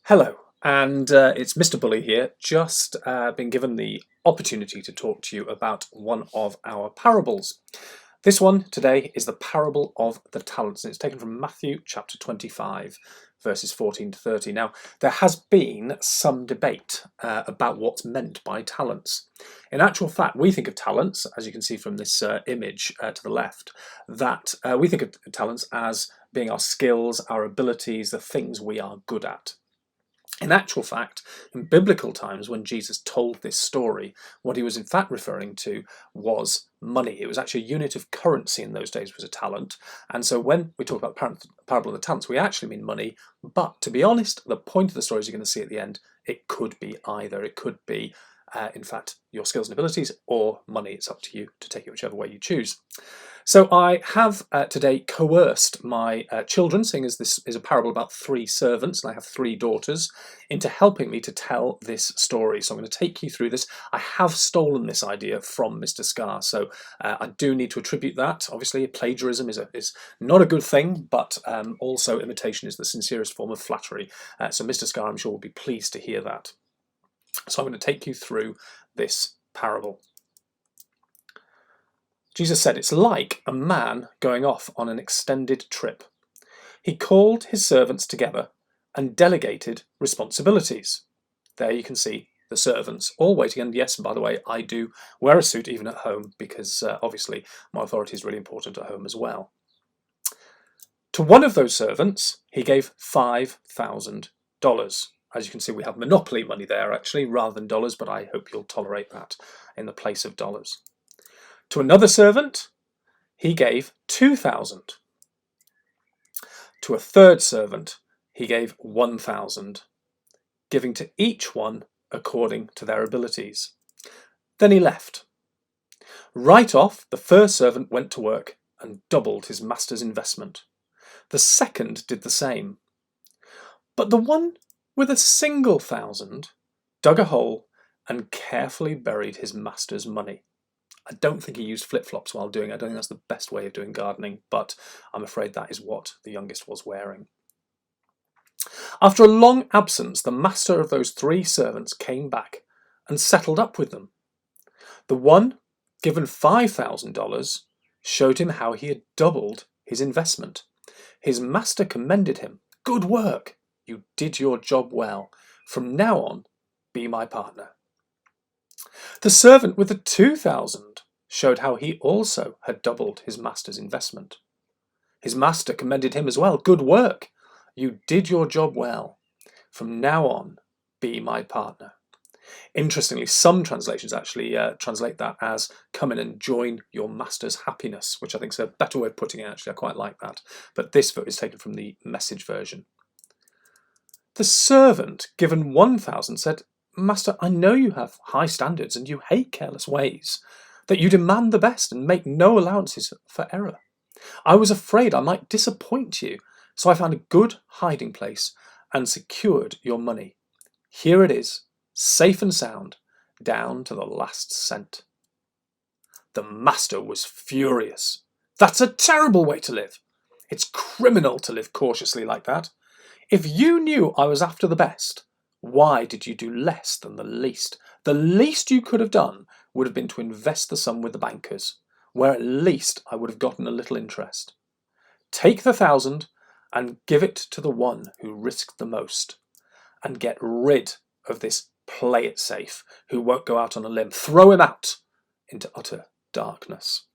Hello, and it's Mr. Bully here. Just been given the opportunity to talk to you about one of our parables. This one today is the parable of the talents, and it's taken from Matthew chapter 25, verses 14 to 30. Now, there has been some debate about what's meant by talents. In actual fact, we think of talents, as you can see from this image to the left, that we think of talents as being our skills, our abilities, the things we are good at. In actual fact, in biblical times, when Jesus told this story, what he was in fact referring to was money. It was actually a unit of currency in those days, was a talent. And so when we talk about the parable of the talents, we actually mean money. But to be honest, the point of the story, as you're going to see at the end, it could be either. It could be, in fact, your skills and abilities or money. It's up to you to take it whichever way you choose. So I have today coerced my children, seeing as this is a parable about three servants, and I have three daughters, into helping me to tell this story. So I'm going to take you through this. I have stolen this idea from Mr. Scar, so I do need to attribute that. Obviously, plagiarism is not a good thing, but also imitation is the sincerest form of flattery. So Mr. Scar, I'm sure, will be pleased to hear that. So I'm going to take you through this parable. Jesus said it's like a man going off on an extended trip. He called his servants together and delegated responsibilities. There you can see the servants all waiting. And yes, by the way, I do wear a suit even at home because obviously my authority is really important at home as well. To one of those servants, he gave $5,000. As you can see, we have monopoly money there actually rather than dollars, but I hope you'll tolerate that in the place of dollars. To another servant, he gave 2,000. To a third servant, he gave 1,000, giving to each one according to their abilities. Then he left. Right off, the first servant went to work and doubled his master's investment. The second did the same. But the one with a single thousand dug a hole and carefully buried his master's money. I don't think he used flip-flops while doing it. I don't think that's the best way of doing gardening, but I'm afraid that is what the youngest was wearing. After a long absence, the master of those three servants came back and settled up with them. The one given $5,000 showed him how he had doubled his investment. His master commended him. "Good work! You did your job well. From now on, be my partner." The servant with the 2,000 showed how he also had doubled his master's investment. His master commended him as well. "Good work! You did your job well. From now on, be my partner." Interestingly, some translations actually translate that as "come in and join your master's happiness," which I think is a better way of putting it actually. I quite like that. But this is taken from the Message version. The servant given 1,000 said, "Master, I know you have high standards and you hate careless ways, that you demand the best and make no allowances for error. I was afraid I might disappoint you, so I found a good hiding place and secured your money. Here it is, safe and sound, down to the last cent." The master was furious. "That's a terrible way to live. It's criminal to live cautiously like that. If you knew I was after the best, why did you do less than the least? The least you could have done would have been to invest the sum with the bankers, where at least I would have gotten a little interest. Take the 1,000 and give it to the one who risked the most, and get rid of this play it safe who won't go out on a limb. Throw him out into utter darkness."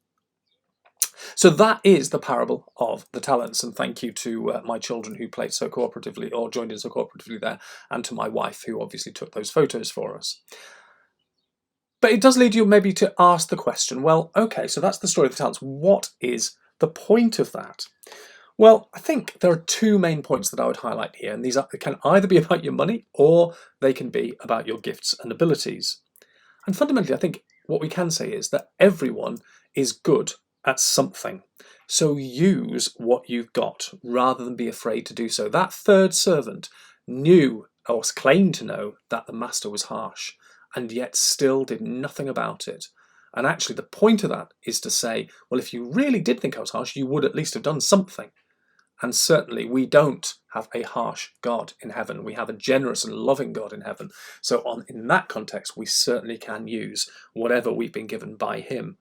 So that is the parable of the talents, and thank you to my children who played so cooperatively or joined in so cooperatively there, and to my wife who obviously took those photos for us. But it does lead you maybe to ask the question, well, okay, so that's the story of the talents. What is the point of that? Well, I think there are two main points that I would highlight here, and these can either be about your money or they can be about your gifts and abilities. And fundamentally, I think what we can say is that everyone is good at something. So use what you've got rather than be afraid to do so. That third servant knew or claimed to know that the master was harsh and yet still did nothing about it. And actually the point of that is to say, well, if you really did think I was harsh, you would at least have done something. And certainly we don't have a harsh God in heaven. We have a generous and loving God in heaven. So in that context, we certainly can use whatever we've been given by him.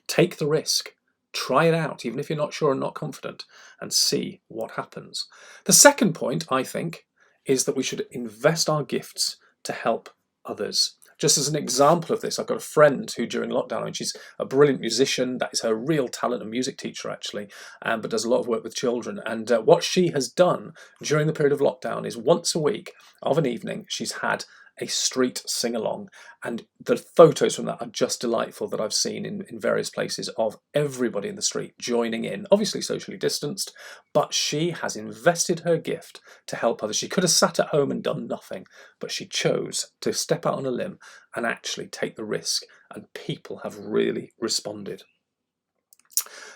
Take the risk. Try it out, even if you're not sure and not confident, and see what happens. The second point, I think, is that we should invest our gifts to help others. Just as an example of this, I've got a friend who during lockdown, she's a brilliant musician, that is her real talent, a music teacher actually, but does a lot of work with children. And what she has done during the period of lockdown is once a week of an evening, she's had a street sing-along, and the photos from that are just delightful that I've seen in various places of everybody in the street joining in, obviously socially distanced, but she has invested her gift to help others. She could have sat at home and done nothing, but she chose to step out on a limb and actually take the risk, and people have really responded.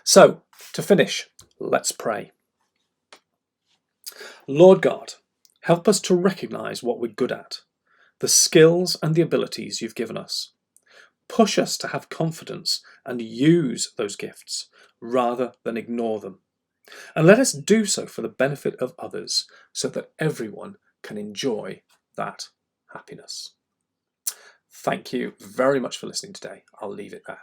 So, to finish, let's pray. Lord God, help us to recognise what we're good at, the skills and the abilities you've given us. Push us to have confidence and use those gifts rather than ignore them. And let us do so for the benefit of others so that everyone can enjoy that happiness. Thank you very much for listening today. I'll leave it there.